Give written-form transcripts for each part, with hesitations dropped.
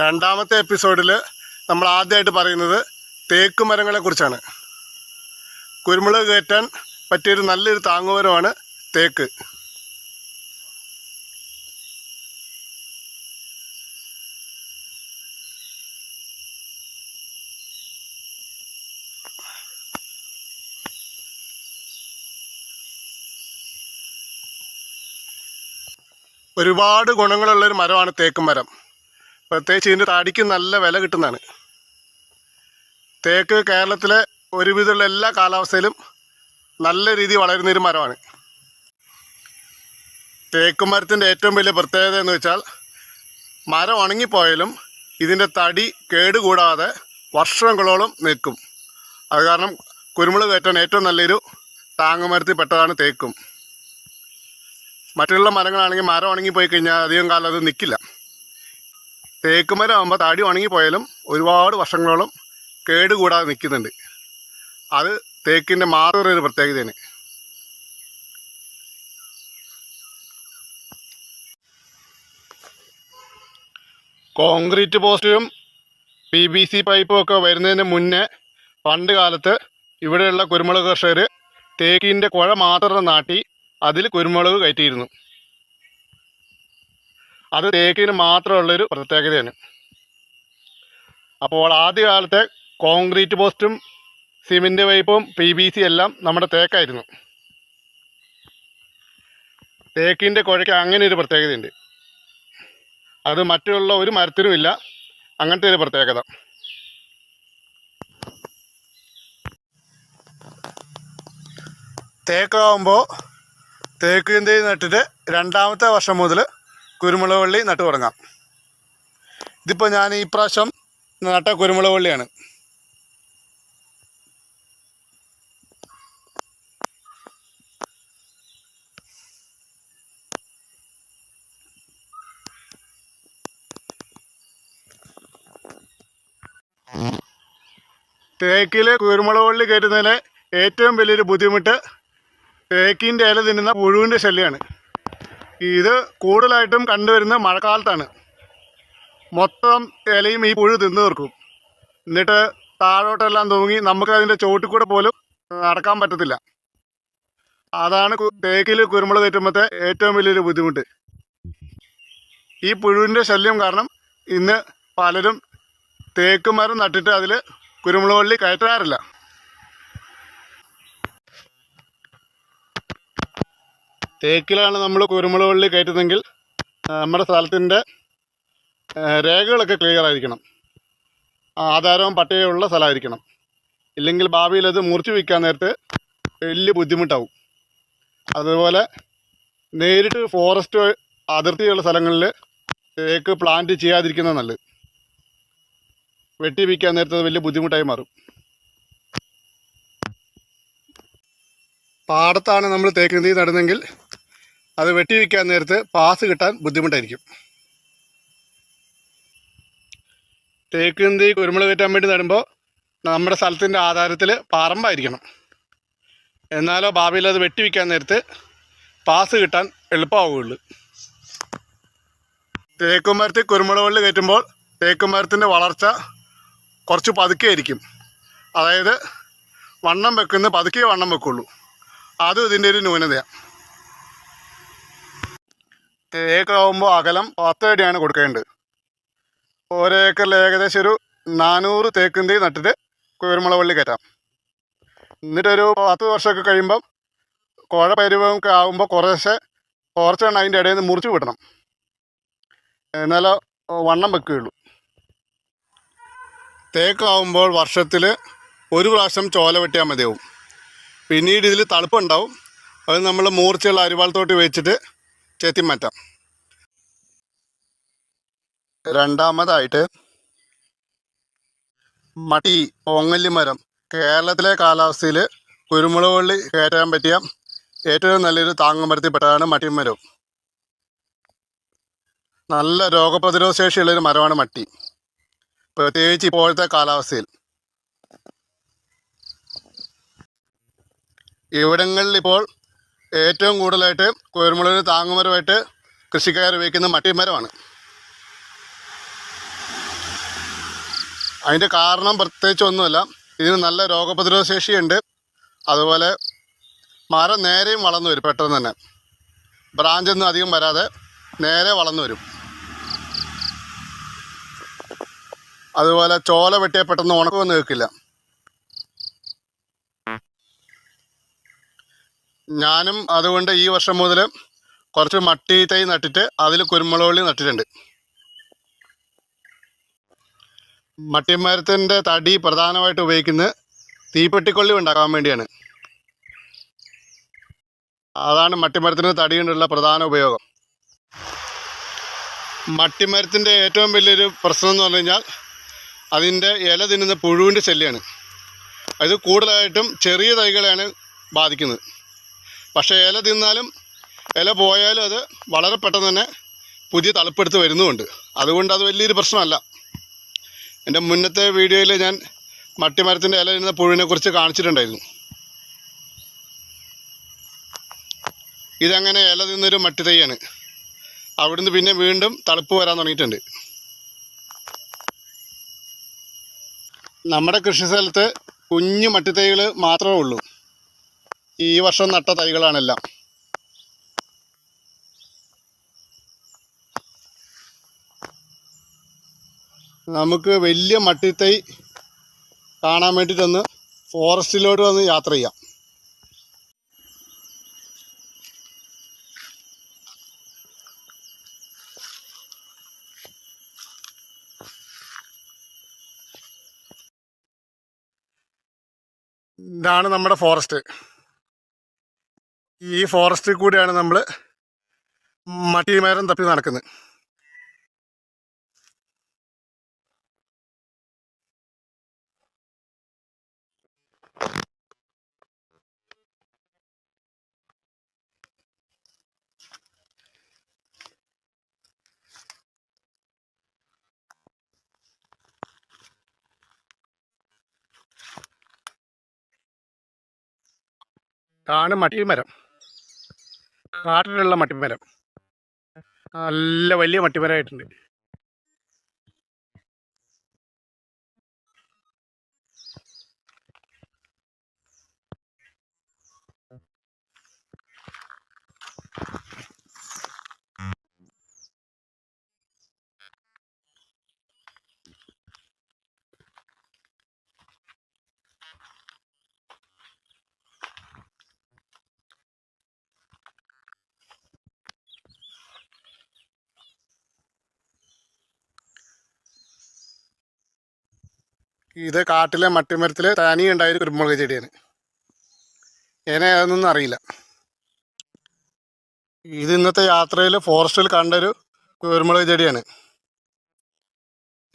രണ്ടാമത്തെ എപ്പിസോഡിൽ നമ്മൾ ആദ്യമായിട്ട് പറയുന്നത് തേക്ക് മരങ്ങളെ കുറിച്ചാണ്. കുരുമുളക് കയറ്റാൻ പറ്റിയൊരു നല്ലൊരു താങ്ങുമരമാണ് തേക്ക്. ഒരുപാട് ഗുണങ്ങളുള്ളൊരു മരമാണ് തേക്ക് മരം. പ്രത്യേകിച്ച് ഇതിൻ്റെ തടിക്ക് നല്ല വില കിട്ടുന്നതാണ്. തേക്ക് കേരളത്തിലെ ഒരുവിധമുള്ള എല്ലാ കാലാവസ്ഥയിലും നല്ല രീതിയിൽ വളരുന്നൊരു മരമാണ്. തേക്ക് മരത്തിൻ്റെ ഏറ്റവും വലിയ പ്രത്യേകത എന്ന് വെച്ചാൽ മരം ഉണങ്ങിപ്പോയാലും ഇതിൻ്റെ തടി കേടുകൂടാതെ വർഷങ്ങളോളം നിൽക്കും. അത് കാരണം കുരുമുളക് കയറ്റാൻ ഏറ്റവും നല്ലൊരു താങ്ങുമരത്തിൽ പെട്ടതാണ് തേക്കും. മറ്റുള്ള മരങ്ങളാണെങ്കിൽ മരം ഉണങ്ങിപ്പോയി കഴിഞ്ഞാൽ അധികം കാലം അത് നിൽക്കില്ല. തേക്ക് മരം ആകുമ്പോൾ തടി ഉണങ്ങിപ്പോയാലും ഒരുപാട് വർഷങ്ങളോളം കേടുകൂടാതെ നിൽക്കുന്നുണ്ട്. അത് തേക്കിൻ്റെ മാത്രം ഒരു പ്രത്യേകതയാണ്. കോൺക്രീറ്റ് പോസ്റ്റും PVC പൈപ്പും ഒക്കെ വരുന്നതിന് മുന്നേ പണ്ട് കാലത്ത് ഇവിടെയുള്ള കുരുമുളക് കർഷകർ തേക്കിൻ്റെ കുഴ മാത്രം നാട്ടി അതിൽ കുരുമുളക് കയറ്റിയിരുന്നു. അത് തേക്കിന് മാത്രമുള്ളൊരു പ്രത്യേകതയാണ്. അപ്പോൾ ആദ്യകാലത്തെ കോൺക്രീറ്റ് പോസ്റ്റും സിമെൻറ്റ് പൈപ്പും PVC എല്ലാം നമ്മുടെ തേക്കായിരുന്നു. തേക്കിൻ്റെ കുഴയ്ക്ക് അങ്ങനെ ഒരു പ്രത്യേകതയുണ്ട്. അത് മറ്റുള്ള ഒരു മരത്തിനുമില്ല അങ്ങനത്തെ ഒരു പ്രത്യേകത. തേക്കാവുമ്പോൾ തേക്ക് തൈ നട്ടിട്ട് രണ്ടാമത്തെ വർഷം മുതൽ കുരുമുളക് വള്ളി നട്ടു തുടങ്ങാം. ഇതിപ്പോൾ ഞാൻ ഈ പ്രാവശ്യം നട്ട കുരുമുളക് വള്ളിയാണ്. തേക്കിൽ കുരുമുളക് വള്ളി കയറ്റുന്നതിലെ ഏറ്റവും വലിയൊരു ബുദ്ധിമുട്ട് തേക്കിൻ്റെ ഇല തിന്നുന്ന പുഴുവിൻ്റെ ശല്യമാണ്. ഇത് കൂടുതലായിട്ടും കണ്ടുവരുന്ന മഴക്കാലത്താണ്. മൊത്തം ഇലയും ഈ പുഴു തിന്നു തീർക്കും. എന്നിട്ട് താഴോട്ടെല്ലാം തൂങ്ങി നമുക്കതിൻ്റെ ചോട്ടിൽ കൂടെ പോലും നടക്കാൻ പറ്റത്തില്ല. അതാണ് തേക്കിൽ കുരുമുളക് കയറ്റുമ്പോഴത്തെ ഏറ്റവും വലിയൊരു ബുദ്ധിമുട്ട്. ഈ പുഴുവിൻ്റെ ശല്യം കാരണം ഇന്ന് പലരും തേക്ക് മരം നട്ടിട്ട് അതിൽ കുരുമുളക് വള്ളി കയറ്റാറില്ല. തേക്കിലാണ് നമ്മൾ കുരുമുളക് വള്ളി കയറ്റുന്നതെങ്കിൽ നമ്മുടെ സ്ഥലത്തിൻ്റെ രേഖകളൊക്കെ ക്ലിയർ ആയിരിക്കണം. ആധാരവും പട്ടയമുള്ള സ്ഥലമായിരിക്കണം. ഇല്ലെങ്കിൽ ഭാവിയിൽ അത് മുറിച്ച് വയ്ക്കാൻ നേരത്ത് വലിയ ബുദ്ധിമുട്ടാവും. അതുപോലെ നേരിട്ട് ഫോറസ്റ്റ് അതിർത്തിയുള്ള സ്ഥലങ്ങളിൽ തേക്ക് പ്ലാന്റ് ചെയ്യാതിരിക്കുന്നത് നല്ലത്. വെട്ടി വയ്ക്കാൻ നേരത്ത് വലിയ ബുദ്ധിമുട്ടായി മാറും. പാടത്താണ് നമ്മൾ തേക്ക് തൈ നടുന്നെങ്കിൽ അത് വെട്ടി വയ്ക്കാൻ നേരത്ത് പാസ് കിട്ടാൻ ബുദ്ധിമുട്ടായിരിക്കും. തേക്ക് തൈ കുരുമുളക് കയറ്റാൻ വേണ്ടി നടുമ്പോൾ നമ്മുടെ സ്ഥലത്തിൻ്റെ ആധാരത്തിൽ പറമ്പായിരിക്കണം. എന്നാലോ ഭാവിയിൽ അത് വെട്ടി വയ്ക്കാൻ നേരത്ത് പാസ് കിട്ടാൻ എളുപ്പമാവുകയുള്ളൂ. തേക്കുമരത്തിൽ കുരുമുളക് വള്ളി കയറ്റുമ്പോൾ തേക്കുമരത്തിൻ്റെ വളർച്ച കുറച്ച് പതുക്കെ ആയിരിക്കും. അതായത് വണ്ണം വെക്കുന്ന പതുക്കെ വണ്ണം വെക്കുള്ളൂ. അതും ഇതിൻ്റെ ഒരു ന്യൂനതയാണ്. തേക്കാവുമ്പോൾ അകലം 10 അടിയാണ് കൊടുക്കേണ്ടത്. ഒരേക്കറിൽ ഏകദേശം ഒരു 400 തേക്കും തൈ നട്ടിട്ട് കുരുമുളക് വള്ളി കയറ്റാം. എന്നിട്ടൊരു 10 വർഷമൊക്കെ കഴിയുമ്പം കുഴ പരുവമൊക്കെ ആകുമ്പോൾ കുറച്ചെണ്ണം അതിൻ്റെ ഇടയിൽ നിന്ന് മുറിച്ച് വിടണം. എന്നാലോ വണ്ണം വെക്കുകയുള്ളൂ. തേക്കാവുമ്പോൾ വർഷത്തിൽ ഒരു പ്രാവശ്യം ചോല വെട്ടിയാൽ മതിയാവും. പിന്നീട് ഇതിൽ തളുപ്പുണ്ടാവും. അത് നമ്മൾ മൂർച്ചയുള്ള അരിവാളത്തോട്ട് വെച്ചിട്ട് ചെത്തി മാറ്റാം. രണ്ടാമതായിട്ട് മട്ടി ഓങ്ങല്ലി മരം. കേരളത്തിലെ കാലാവസ്ഥയിൽ കുരുമുളക് വള്ളി കയറ്റാൻ പറ്റിയ ഏറ്റവും നല്ലൊരു താങ്ങുമരത്തിൽപ്പെട്ടതാണ് മട്ടിമരം. നല്ല രോഗപ്രതിരോധ ശേഷിയുള്ളൊരു മരമാണ് മട്ടി, പ്രത്യേകിച്ച് ഇപ്പോഴത്തെ കാലാവസ്ഥയിൽ. ഇവിടങ്ങളിൽ ഇപ്പോൾ ഏറ്റവും കൂടുതലായിട്ട് കുരുമുളകിന് താങ്ങുമരമായിട്ട് കൃഷിക്കാർ ഉപയോഗിക്കുന്ന മട്ടിമരമാണ്. അതിൻ്റെ കാരണം പ്രത്യേകിച്ചൊന്നുമില്ല, ഇതിന് നല്ല രോഗപ്രതിരോധ ശേഷിയുണ്ട്. അതുപോലെ മരം നേരെയും വളർന്നു വരും, പെട്ടെന്ന് തന്നെ ബ്രാഞ്ചൊന്നും അധികം വരാതെ നേരെ വളർന്നു വരും. അതുപോലെ ചോല വെട്ടിയാൽ പെട്ടെന്ന് ഉണക്കമൊന്നും നിൽക്കില്ല. ഞാനും അതുകൊണ്ട് ഈ വർഷം മുതൽ കുറച്ച് മട്ടി തൈ നട്ടിട്ട് അതിൽ കുരുമുളക് വള്ളി നട്ടിട്ടുണ്ട്. മട്ടിമരത്തിൻ്റെ തടി പ്രധാനമായിട്ട് ഉപയോഗിക്കുന്നത് തീപ്പെട്ടിക്കൊള്ളി ഉണ്ടാക്കാൻ വേണ്ടിയാണ്. അതാണ് മട്ടിമരത്തിന് തടി കൊണ്ടുള്ള പ്രധാന ഉപയോഗം. മട്ടിമരത്തിൻ്റെ ഏറ്റവും വലിയൊരു പ്രശ്നം എന്ന് പറഞ്ഞു കഴിഞ്ഞാൽ അതിൻ്റെ ഇല തിന്നുന്ന പുഴുവിൻ്റെ ശല്യമാണ്. അത് കൂടുതലായിട്ടും ചെറിയ തൈകളെയാണ് ബാധിക്കുന്നത്. പക്ഷേ ഇല തിന്നാലും ഇല പോയാലും അത് വളരെ പെട്ടെന്ന് തന്നെ പുതിയ തളിപ്പെടുത്ത് വരുന്നുമുണ്ട്. അതുകൊണ്ട് അത് വലിയൊരു പ്രശ്നമല്ല. എൻ്റെ മുന്നത്തെ വീഡിയോയിൽ ഞാൻ മട്ടിമരത്തിൻ്റെ ഇല തിന്നുന്ന പുഴുവിനെ കുറിച്ച് കാണിച്ചിട്ടുണ്ടായിരുന്നു. ഇതങ്ങനെ ഇല തിന്നൊരു മട്ടി തൈയാണ്. അവിടുന്ന് പിന്നെ വീണ്ടും തളിപ്പ് വരാൻ തുടങ്ങിയിട്ടുണ്ട്. നമ്മുടെ കൃഷി സ്ഥലത്ത് കുഞ്ഞു മട്ടിത്തൈകൾ മാത്രമേ ഉള്ളൂ. ഈ വർഷം നട്ട തൈകളാണെല്ലാം. നമുക്ക് വലിയ മട്ടിത്തൈ കാണാൻ വേണ്ടിയിട്ടൊന്ന് ഫോറസ്റ്റിലോട്ട് വന്ന് യാത്ര ചെയ്യാം. ഇതാണ് നമ്മുടെ ഫോറസ്റ്റ്. ഈ ഫോറസ്റ്റിൽ കൂടിയാണ് നമ്മൾ മട്ടിമരം തപ്പി നടക്കുന്നത്. ഇതാണ് മട്ടിമരം, കാട്ടിലുള്ള മട്ടിമരം. നല്ല വലിയ മട്ടിമരമായിട്ടുണ്ട്. ഇത് കാട്ടിലെ മട്ടിമരത്തിൽ തനിയുണ്ടായൊരു കുരുമുളക് ചെടിയാണ്. എന്നെ അതൊന്നും അറിയില്ല. ഇത് ഇന്നത്തെ യാത്രയിൽ ഫോറസ്റ്റിൽ കണ്ടൊരു കുരുമുളക് ചെടിയാണ്.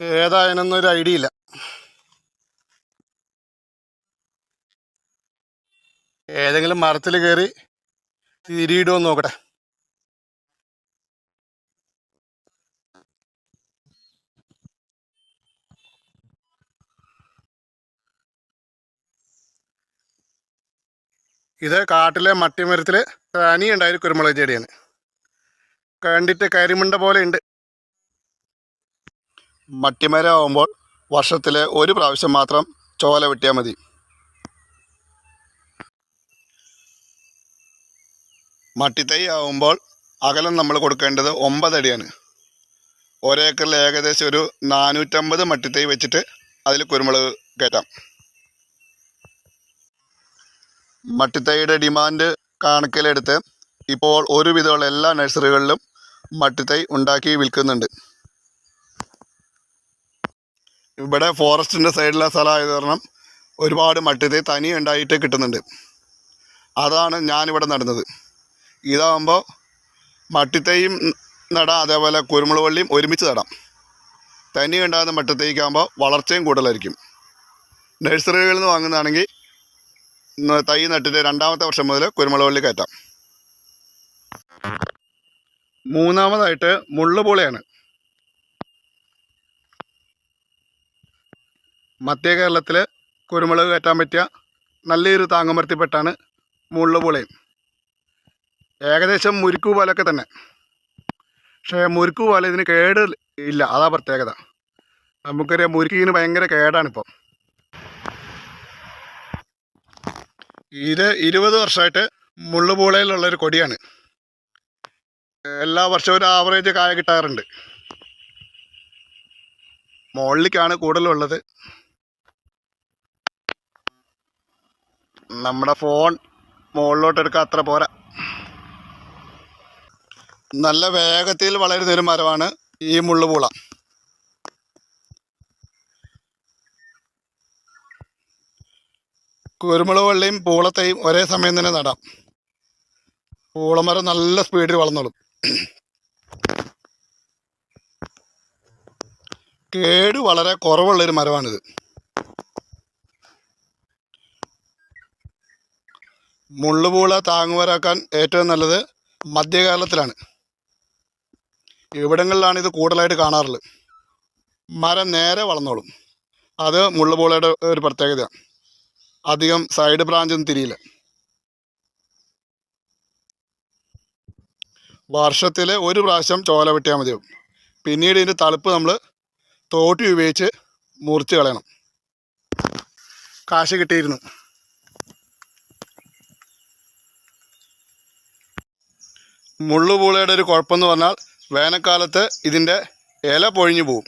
ഏതായതിനൊന്നും ഒരു ഐഡിയ ഇല്ല. ഏതെങ്കിലും മരത്തിൽ കയറി തിരിയിടുമെന്ന് നോക്കട്ടെ. ഇത് കാട്ടിലെ മട്ടിമരത്തിൽ തനിയുണ്ടായൊരു കുരുമുളക് ചെടിയാണ്. കണ്ടിട്ട് കരിമണ്ട പോലെ ഉണ്ട്. മട്ടിമരം ആവുമ്പോൾ വർഷത്തിൽ ഒരു പ്രാവശ്യം മാത്രം ചോല വെട്ടിയാൽ മതി. മട്ടിത്തൈ ആവുമ്പോൾ അകലം നമ്മൾ കൊടുക്കേണ്ടത് 9 അടിയാണ്. ഒരേക്കറിൽ ഏകദേശം ഒരു 450 മട്ടിത്തൈ വെച്ചിട്ട് അതിൽ കുരുമുളക് കയറ്റാം. മട്ടിത്തൈയുടെ ഡിമാൻഡ് കണക്കിലെടുത്ത് ഇപ്പോൾ ഒരുവിധമുള്ള എല്ലാ നഴ്സറികളിലും മട്ടിത്തൈ ഉണ്ടാക്കി വിൽക്കുന്നുണ്ട്. ഇവിടെ ഫോറസ്റ്റിൻ്റെ സൈഡിലെ സ്ഥലമായത് കാരണം ഒരുപാട് മട്ടിത്തൈ തനി ഉണ്ടായിട്ട് കിട്ടുന്നുണ്ട്. അതാണ് ഞാനിവിടെ നടുന്നത്. ഇതാകുമ്പോൾ മട്ടിത്തൈയും നടാം, അതേപോലെ കുരുമുളക് വള്ളിയും ഒരുമിച്ച് നടാം. തനി ഉണ്ടാകുന്ന മട്ടിത്തൈക്കാകുമ്പോൾ വളർച്ചയും കൂടുതലായിരിക്കും. നഴ്സറികളിൽ നിന്ന് വാങ്ങുന്നതാണെങ്കിൽ തൈ നട്ടിട്ട് 2ാമത്തെ വർഷം മുതൽ കുരുമുളക് വള്ളി കയറ്റാം. മൂന്നാമതായിട്ട് മുള്ളുപൂളയാണ്. മധ്യ കേരളത്തിൽ കുരുമുളക് കയറ്റാൻ പറ്റിയ നല്ലൊരു താങ്ങുമരത്തിൽപ്പെട്ടാണ് മുള്ളുപൂളയും. ഏകദേശം മുരിക്കു പോലൊക്കെ തന്നെ. പക്ഷേ മുരിക്കു പോലെ ഇതിന് കേട് ഇല്ല, അതാ പ്രത്യേകത. നമുക്കറിയാം മുരിക്കിന് ഭയങ്കര കേടാണിപ്പോൾ. ഇത് 20 വർഷമായിട്ട് മുള്ളുപൂളയിലുള്ളൊരു കൊടിയാണ്. എല്ലാ വർഷവും ഒരു ആവറേജ് കായ കിട്ടാറുണ്ട്. മുകളിലേക്കാണ് കൂടുതലുള്ളത്. നമ്മുടെ ഫോൺ മുകളിലോട്ട് എടുക്കാൻ അത്ര പോരാ. നല്ല വേഗത്തിൽ വളരുന്നൊരു മരമാണ് ഈ മുള്ളുപൂള. കുരുമുളക് വള്ളിയും പൂളത്തയും ഒരേ സമയം തന്നെ നടാം. പൂളമരം നല്ല സ്പീഡിൽ വളർന്നോളും. കേട് വളരെ കുറവുള്ളൊരു മരമാണിത്. മുള്ളുപൂള താങ്ങുവരാക്കാൻ ഏറ്റവും നല്ലത് മധ്യകേരളത്തിലാണ്. ഇവിടങ്ങളിലാണ് ഇത് കൂടുതലായിട്ട് കാണാറുള്ളത്. മരം നേരെ വളർന്നോളും. അത് മുള്ളുപൂളയുടെ ഒരു പ്രത്യേകതയാണ്. അധികം സൈഡ് ബ്രാഞ്ചൊന്നും തിരിയില്ല. വർഷത്തിൽ ഒരു പ്രാവശ്യം ചോല വെട്ടിയാൽ മതിയാവും. പിന്നീട് ഇതിൻ്റെ തളിപ്പ് നമ്മൾ തോട്ടി ഉപയോഗിച്ച് മുറിച്ച് കളയണം. കാശ് കിട്ടിയിരുന്നു. മുള്ളുപൂളയുടെ ഒരു കുഴപ്പമെന്ന് പറഞ്ഞാൽ വേനൽക്കാലത്ത് ഇതിൻ്റെ ഇല പൊഴിഞ്ഞു പോവും.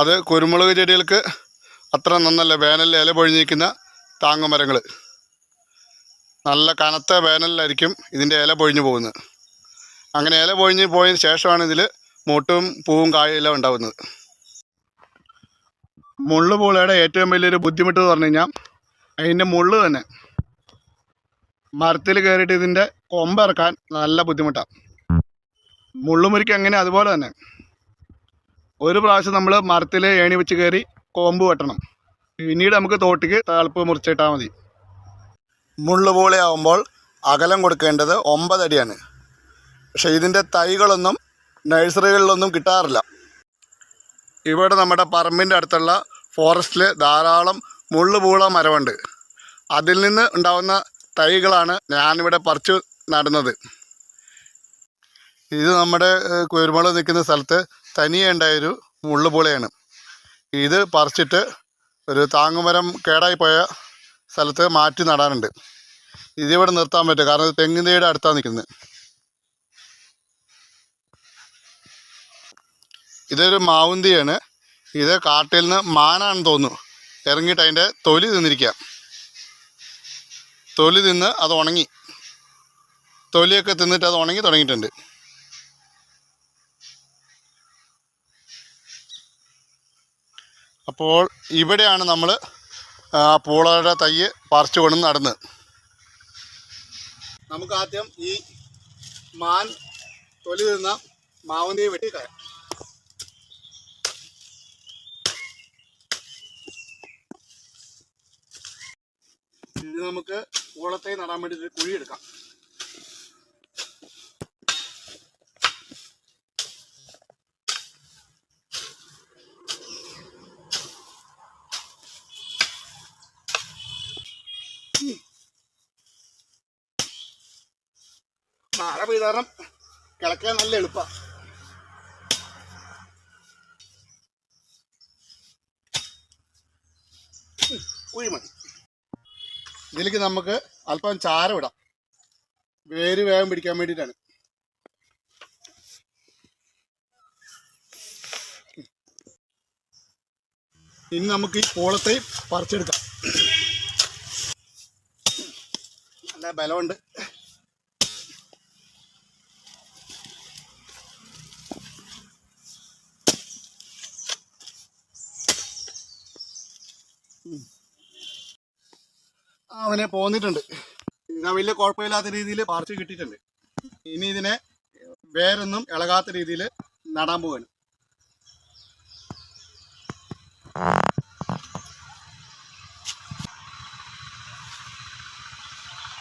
അത് കുരുമുളക് ചെടികൾക്ക് അത്ര നന്നല്ല. വേനലിൽ ഇല പൊഴിഞ്ഞിരിക്കുന്ന താങ്ങുമരങ്ങൾ നല്ല കനത്ത വേനലിലായിരിക്കും ഇതിൻ്റെ ഇല പൊഴിഞ്ഞു പോകുന്നത്. അങ്ങനെ ഇല പൊഴിഞ്ഞ് പോയതിന് ശേഷമാണ് ഇതിൽ മൊട്ടും പൂവും കായെല്ലാം ഉണ്ടാകുന്നത്. മുള്ളുപൂളയുടെ ഏറ്റവും വലിയൊരു ബുദ്ധിമുട്ട് എന്ന് പറഞ്ഞു കഴിഞ്ഞാൽ അതിൻ്റെ മുള്ള് തന്നെ. മരത്തിൽ കയറിയിട്ട് ഇതിൻ്റെ കൊമ്പിറക്കാൻ നല്ല ബുദ്ധിമുട്ടാണ്. മുള്ളുമുരിക്ക് അങ്ങനെ അതുപോലെ തന്നെ. ഒരു പ്രാവശ്യം നമ്മൾ മരത്തിൽ ഏണി വെച്ച് കയറി കൊമ്പ് വെട്ടണം. പിന്നീട് നമുക്ക് തോട്ടിക്ക് തളപ്പ് മുറിച്ചിട്ടാൽ മതി. മുള്ളുപൂളയാവുമ്പോൾ അകലം കൊടുക്കേണ്ടത് 9 അടിയാണ്. പക്ഷേ ഇതിൻ്റെ തൈകളൊന്നും നഴ്സറികളിലൊന്നും കിട്ടാറില്ല. ഇവിടെ നമ്മുടെ പറമ്പിൻ്റെ അടുത്തുള്ള ഫോറസ്റ്റിൽ ധാരാളം മുള്ളുപൂള മരമുണ്ട്. അതിൽ നിന്ന് ഉണ്ടാകുന്ന തൈകളാണ് ഞാനിവിടെ പറിച്ചു നടുന്നത്. ഇത് നമ്മുടെ കുരുമുളക് നിൽക്കുന്ന സ്ഥലത്ത് തനിയെ ഉണ്ടായൊരു മുള്ളുപൂളയാണ്. ഇത് പറിച്ചിട്ട് ഒരു താങ്ങുമരം കേടായി പോയ സ്ഥലത്ത് മാറ്റി നടാനുണ്ട്. ഇതിവിടെ നിർത്താൻ പറ്റും, കാരണം ഇത് തെങ്ങിൻ തൈയുടെ അടുത്താണ് നിൽക്കുന്നത്. ഇതൊരു മാവുന്തിയാണ്. ഇത് കാട്ടിൽ നിന്ന് മാനാണെന്ന് തോന്നുന്നു ഇറങ്ങിയിട്ട് അതിൻ്റെ തൊലി തിന്നിരിക്കുക. തൊലി തിന്ന് അത് ഉണങ്ങി, തൊലിയൊക്കെ തിന്നിട്ട് അത് ഉണങ്ങി തുടങ്ങിയിട്ടുണ്ട്. അപ്പോൾ ഇവിടെയാണ് നമ്മൾ പൂളയുടെ തൈ പറിച്ചു കൊണ്ട് നടന്നത്. നമുക്ക് ആദ്യം ഈ മാൻ തൊലി തിന്ന മാവുന്തിയെ വെട്ടിക്കളയാം. ഇത് നമുക്ക് പൂളത്തൈ നടാൻ വേണ്ടി ഒരു കുഴി എടുക്കാം. മഴ പെയ്താരണം കിളക്കാൻ നല്ല എളുപ്പമാണ്. കുഴി മതി. ഇതിലേക്ക് നമുക്ക് അല്പം ചാരം ഇടാം. വേര് വേഗം പിടിക്കാൻ വേണ്ടിയിട്ടാണ്. ഇനി നമുക്ക് ഈ പൂളത്തൈ പറിച്ചെടുക്കാം. നല്ല ബലമുണ്ട്. അവനെ പോന്നിട്ടുണ്ട്. ഇത് വലിയ കുഴപ്പമില്ലാത്ത രീതിയിൽ പറിച്ച് കിട്ടിയിട്ടുണ്ട്. ഇനി ഇതിനെ വേരൊന്നും ഇളകാത്ത രീതിയിൽ നടാൻ പോവാണ്.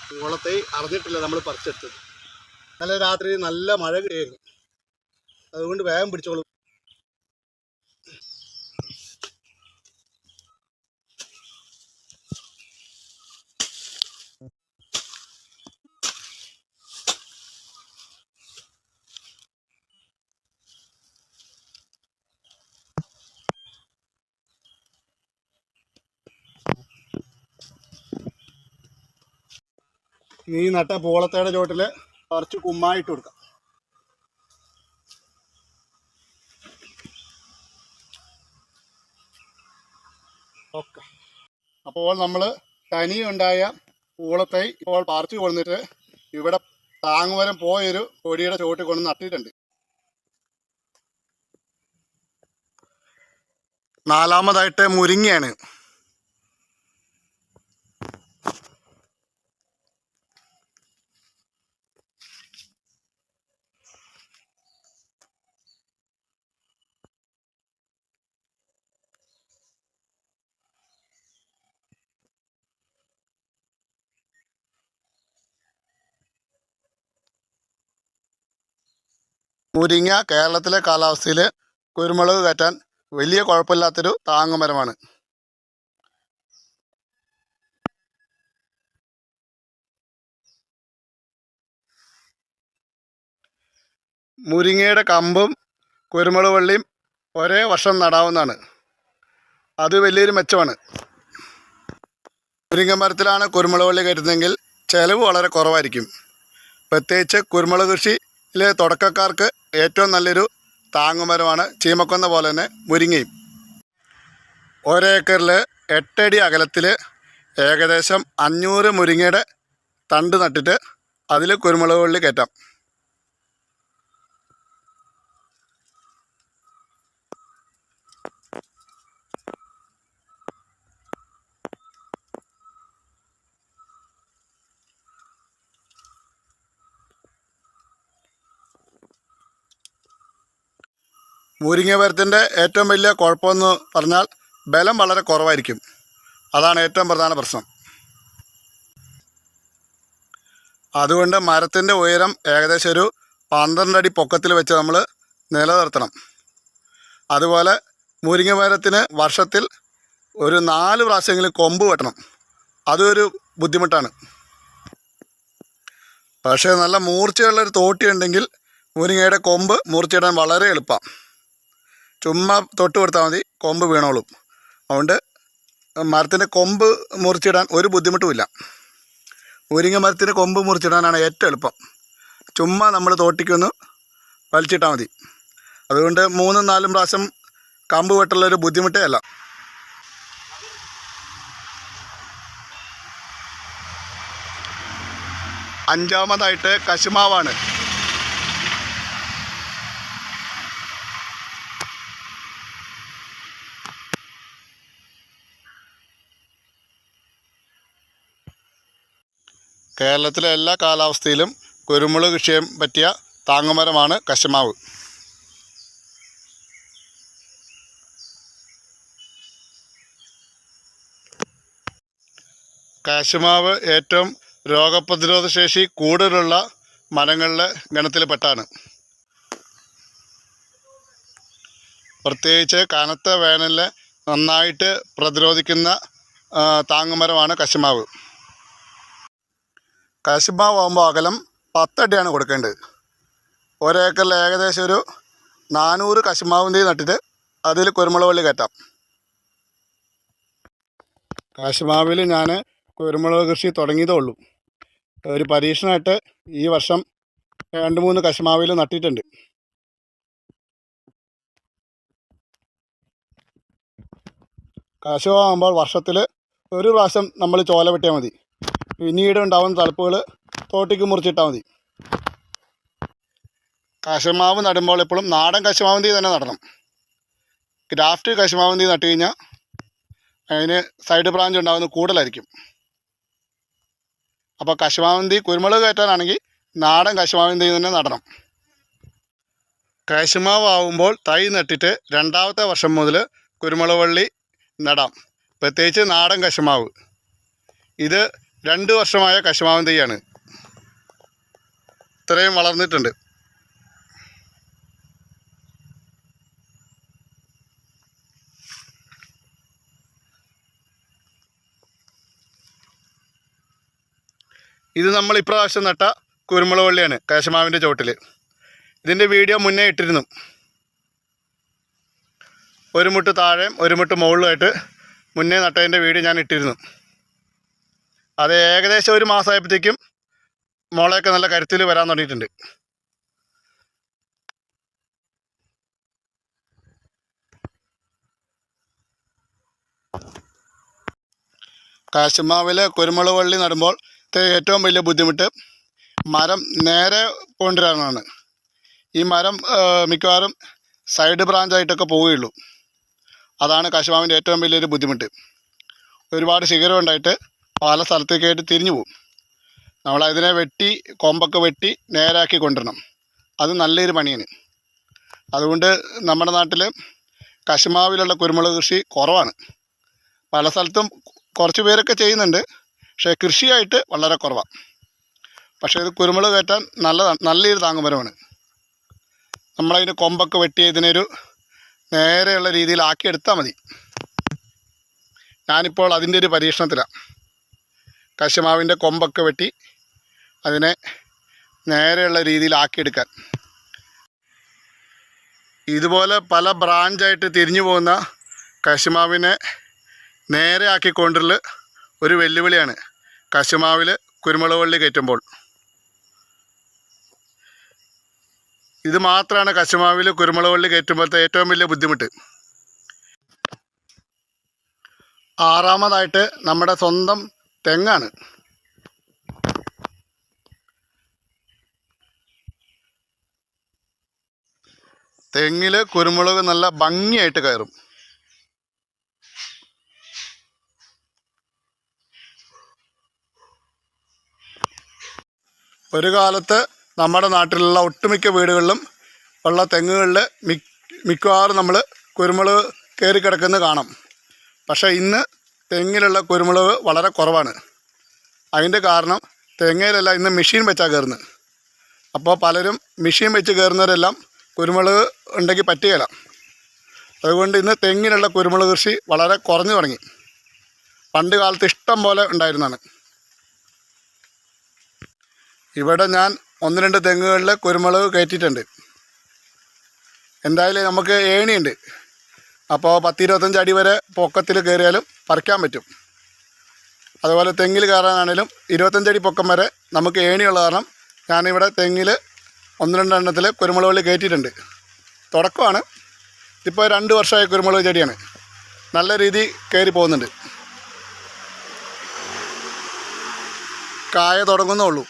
പൂളത്തൈ അറിഞ്ഞിട്ടില്ല നമ്മൾ പറിച്ചെടുത്തത്. നല്ല രാത്രി നല്ല മഴ കിട്ടിയായിരുന്നു. അതുകൊണ്ട് വേഗം പിടിച്ചോളും. നീ നട്ട പോളത്തയുടെ ചോട്ടിൽ കുറച്ച് കുമ്മായിട്ട് കൊടുക്കാം. ഓക്കെ. അപ്പോൾ നമ്മൾ തനിയുണ്ടായ പൂളത്തൈ ഇപ്പോൾ പറിച്ചു കൊണ്ടിട്ട് ഇവിടെ താങ്ങുമരം പോയൊരു കൊടിയുടെ ചോട്ടിൽ കൊണ്ട് നട്ടിട്ടുണ്ട്. നാലാമതായിട്ട് മുരിങ്ങയാണ്. മുരിങ്ങ കേരളത്തിലെ കാലാവസ്ഥയിൽ കുരുമുളക് കയറ്റാൻ വലിയ കുഴപ്പമില്ലാത്തൊരു താങ്ങുമരമാണ്. മുരിങ്ങയുടെ കമ്പും കുരുമുളക് വള്ളിയും ഒരേ വർഷം നടാവുന്നതാണ്. അത് വലിയൊരു മെച്ചമാണ്. മുരിങ്ങ മരത്തിലാണ് കുരുമുളക് വള്ളി കയറ്റുന്നതെങ്കിൽ ചിലവ് വളരെ കുറവായിരിക്കും. പ്രത്യേകിച്ച് കുരുമുളക് കൃഷിയിലെ തുടക്കക്കാർക്ക് ഏറ്റവും നല്ലൊരു താങ്ങുമരമാണ് ചീമക്കൊന്ന പോലെ തന്നെ മുരിങ്ങയും. ഒരേക്കറിൽ 8 അടി അകലത്തിൽ ഏകദേശം 500 മുരിങ്ങയുടെ തണ്ട് നട്ടിട്ട് അതിൽ കുരുമുളക് വള്ളി കയറ്റാം. മുരിങ്ങ മരത്തിൻ്റെ ഏറ്റവും വലിയ കുഴപ്പമെന്ന് പറഞ്ഞാൽ ബലം വളരെ കുറവായിരിക്കും. അതാണ് ഏറ്റവും പ്രധാന പ്രശ്നം. അതുകൊണ്ട് മരത്തിൻ്റെ ഉയരം ഏകദേശം ഒരു 12 അടി പൊക്കത്തിൽ വെച്ച് നമ്മൾ നിലനിർത്തണം. അതുപോലെ മുരിങ്ങ മരത്തിന് വർഷത്തിൽ ഒരു 4 പ്രാവശ്യമെങ്കിലും കൊമ്പ് വെട്ടണം. അതൊരു ബുദ്ധിമുട്ടാണ്. പക്ഷേ നല്ല മൂർച്ചയുള്ളൊരു തോട്ടി ഉണ്ടെങ്കിൽ മുരിങ്ങയുടെ കൊമ്പ് മൂർച്ചയിടാൻ വളരെ എളുപ്പമാണ്. ചുമ്മാ തൊട്ട് കൊടുത്താൽ മതി, കൊമ്പ് വീണോളും. അതുകൊണ്ട് മരത്തിൻ്റെ കൊമ്പ് മുറിച്ചിടാൻ ഒരു ബുദ്ധിമുട്ടുമില്ല. മുരിങ്ങ മരത്തിൻ്റെ കൊമ്പ് മുറിച്ചിടാനാണ് ഏറ്റവും എളുപ്പം. ചുമ്മാ നമ്മൾ തോട്ടിക്കൊന്ന് വലിച്ചിട്ടാൽ മതി. അതുകൊണ്ട് 3-4 പ്രാവശ്യം കമ്പ് വെട്ടുള്ളൊരു ബുദ്ധിമുട്ടേ അല്ല. അഞ്ചാമതായിട്ട് കശുമാവാണ്. കേരളത്തിലെ എല്ലാ കാലാവസ്ഥയിലും കുരുമുളക് കൃഷിയെ പറ്റിയ താങ്ങുമരമാണ് കശുമാവ്. കശുമാവ് ഏറ്റവും രോഗപ്രതിരോധ ശേഷി കൂടുതലുള്ള മരങ്ങളുടെ ഗണത്തിൽപ്പെട്ടാണ്. പ്രത്യേകിച്ച് കനത്ത വേനലിനെ നന്നായിട്ട് പ്രതിരോധിക്കുന്ന താങ്ങുമരമാണ് കശുമാവ്. കശുമാവ് ആകുമ്പോൾ അകലം 10 അടിയാണ് കൊടുക്കേണ്ടത്. ഒരേക്കറിൽ ഏകദേശം ഒരു 400 കശുമാവിൻ തൈ നട്ടിട്ട് അതിൽ കുരുമുളക് വള്ളി കയറ്റാം. കശുമാവിൽ ഞാൻ കുരുമുളക് കൃഷി തുടങ്ങിയതേ ഉള്ളൂ. ഒരു പരീക്ഷണമായിട്ട് ഈ വർഷം 2-3 കശുമാവിൽ നട്ടിട്ടുണ്ട്. കശുവാകുമ്പോൾ വർഷത്തിൽ ഒരു പ്രാവശ്യം നമ്മൾ ചോല വെട്ടിയാൽ മതി. പിന്നീട് ഉണ്ടാവുന്ന തലപ്പുകൾ തോട്ടിക്ക് മുറിച്ചിട്ടാൽ മതി. കശുമാവ് നടുമ്പോൾ എപ്പോഴും നാടൻ കശുമാവിൻ തൈ തന്നെ നടണം. ഗ്രാഫ്റ്റ് കശുമാവിൻ തൈ നട്ട് കഴിഞ്ഞാൽ അതിന് സൈഡ് ബ്രാഞ്ച് ഉണ്ടാകുന്നത് കൂടുതലായിരിക്കും. അപ്പോൾ കശുമാവിൻ തൈ കുരുമുളക് കയറ്റാനാണെങ്കിൽ നാടൻ കശുമാവിൻ തൈ തന്നെ നടണം. കശുമാവ് ആവുമ്പോൾ തൈ നട്ടിട്ട് 2ാമത്തെ വർഷം മുതൽ കുരുമുളക് വള്ളി നടാം. പ്രത്യേകിച്ച് നാടൻ കശുമാവ്. ഇത് 2 വർഷമായ കശുമാവിൻ തൈയാണ്. ഇത്രയും വളർന്നിട്ടുണ്ട്. ഇത് നമ്മൾ ഇപ്രാവശ്യം നട്ട കുരുമുളക് വള്ളിയാണ് കശുമാവിൻ്റെ ചോട്ടിൽ. ഇതിൻ്റെ വീഡിയോ മുന്നേ ഇട്ടിരുന്നു. ഒരു മുട്ട് താഴെയും ഒരു മുട്ട് മുകളിലുമായിട്ട് മുന്നേ നട്ടതിൻ്റെ വീഡിയോ ഞാൻ ഇട്ടിരുന്നു. അത് ഏകദേശം 1 മാസമായപ്പോഴത്തേക്കും മുളയൊക്കെ നല്ല കരുത്തിൽ വരാൻ തുടങ്ങിയിട്ടുണ്ട്. കശുമാവിൽ കുരുമുളക് വള്ളി നടുമ്പോൾ ഏറ്റവും വലിയ ബുദ്ധിമുട്ട് മരം നേരെ കൊണ്ടുവരാനാണ്. ഈ മരം മിക്കവാറും സൈഡ് ബ്രാഞ്ചായിട്ടൊക്കെ പോവുകയുള്ളൂ. അതാണ് കശുമാവിൻ്റെ ഏറ്റവും വലിയൊരു ബുദ്ധിമുട്ട്. ഒരുപാട് ശിഖരം ഉണ്ടായിട്ട് പല സ്ഥലത്തേക്കായിട്ട് തിരിഞ്ഞു പോകും. നമ്മളതിനെ വെട്ടി കൊമ്പൊക്കെ വെട്ടി നേരാക്കി കൊണ്ടുവരണം. അത് നല്ലൊരു പണിയാണ്. അതുകൊണ്ട് നമ്മുടെ നാട്ടിൽ കശുമാവിലുള്ള കുരുമുളക് കൃഷി കുറവാണ്. പല സ്ഥലത്തും കുറച്ച് പേരൊക്കെ ചെയ്യുന്നുണ്ട്, പക്ഷേ കൃഷിയായിട്ട് വളരെ കുറവാണ്. പക്ഷേ ഇത് കുരുമുളക് കയറ്റാൻ നല്ലൊരു താങ്ങുമരമാണ്. നമ്മളതിന് കൊമ്പൊക്കെ വെട്ടി ഇതിനൊരു നേരെയുള്ള രീതിയിൽ ആക്കിയെടുത്താൽ മതി. ഞാനിപ്പോൾ അതിൻ്റെ ഒരു പരീക്ഷണത്തിലാണ്. കശുമാവിൻ്റെ കൊമ്പൊക്കെ വെട്ടി അതിനെ നേരെയുള്ള രീതിയിൽ ആക്കിയെടുക്കാൻ. ഇതുപോലെ പല ബ്രാഞ്ചായിട്ട് തിരിഞ്ഞു പോകുന്ന കശുമാവിനെ നേരെ ആക്കിക്കൊണ്ടുള്ള ഒരു വെല്ലുവിളിയാണ് കശുമാവിൽ കുരുമുളക് വള്ളി കയറ്റുമ്പോൾ. ഇത് മാത്രമാണ് കശുമാവിൽ കുരുമുളക് വള്ളി കയറ്റുമ്പോഴത്തെ ഏറ്റവും വലിയ ബുദ്ധിമുട്ട്. ആറാമതായിട്ട് നമ്മുടെ സ്വന്തം തെങ്ങാണ്. തെങ്ങിൽ കുരുമുളക് നല്ല ഭംഗിയായിട്ട് കയറും. ഒരു കാലത്ത് നമ്മുടെ നാട്ടിലുള്ള ഒട്ടുമിക്ക വീടുകളിലും ഉള്ള തെങ്ങുകളിൽ മിക്കവാറും നമ്മൾ കുരുമുളക് കയറി കിടക്കുന്നത് കാണാം. പക്ഷേ ഇന്ന് തെങ്ങിലുള്ള കുരുമുളക് വളരെ കുറവാണ്. അതിൻ്റെ കാരണം തെങ്ങയിലല്ല ഇന്ന് മെഷീൻ വെച്ചാൽ കയറുന്നത്. അപ്പോൾ പലരും മെഷീൻ വെച്ച് കയറുന്നവരെല്ലാം കുരുമുളക് ഉണ്ടെങ്കിൽ പറ്റുകയില്ല. അതുകൊണ്ട് ഇന്ന് തെങ്ങിലുള്ള കുരുമുളക് കൃഷി വളരെ കുറഞ്ഞു തുടങ്ങി. പണ്ട് കാലത്ത് ഇഷ്ടം പോലെ ഉണ്ടായിരുന്നതാണ്. ഇവിടെ ഞാൻ 1-2 തെങ്ങുകളിൽ കുരുമുളക് കയറ്റിയിട്ടുണ്ട്. എന്തായാലും നമുക്ക് ഏണിയുണ്ട്. അപ്പോൾ 10-25 അടി വരെ പൊക്കത്തിൽ കയറിയാലും പറിക്കാൻ പറ്റും. അതുപോലെ തെങ്ങിൽ കയറാനാണെങ്കിലും 25 അടി പൊക്കം വരെ നമുക്ക് ഏണിയുള്ള കാരണം ഞാനിവിടെ തെങ്ങിൽ 1-2 എണ്ണത്തിൽ കുരുമുളക് വള്ളി കയറ്റിയിട്ടുണ്ട്. തുടക്കമാണ്. ഇപ്പോൾ 2 വർഷമായ കുരുമുളക് ചെടിയാണ്. നല്ല രീതിയിൽ കയറി പോകുന്നുണ്ട്. കായ തുടങ്ങുന്നേ ഉള്ളൂ.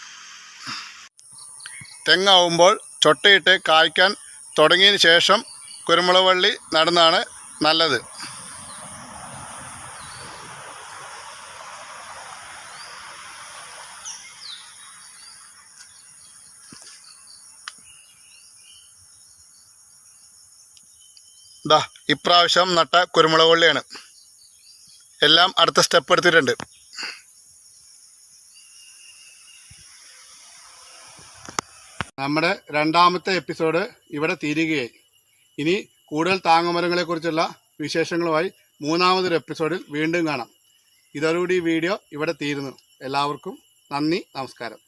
തെങ്ങാവുമ്പോൾ ചൊട്ടയിട്ട് കായ്ക്കാൻ തുടങ്ങിയതിന് ശേഷം കുരുമുളക് വള്ളി നടുന്നതാണ് നല്ലത്. ദാ ഇപ്രാവശ്യം നട്ട കുരുമുളക് വള്ളിയാണ്. എല്ലാം അടുത്ത സ്റ്റെപ്പ് എടുത്തിട്ടുണ്ട്. നമ്മുടെ 2ാമത്തെ എപ്പിസോഡ് ഇവിടെ തീരുകയായി. ഇനി കൂടുതൽ താങ്ങുമരങ്ങളെക്കുറിച്ചുള്ള വിശേഷങ്ങളുമായി 3ാമതൊരു എപ്പിസോഡിൽ വീണ്ടും കാണാം. ഇതോടുകൂടി ഈ വീഡിയോ ഇവിടെ തീരുന്നു. എല്ലാവർക്കും നന്ദി, നമസ്കാരം.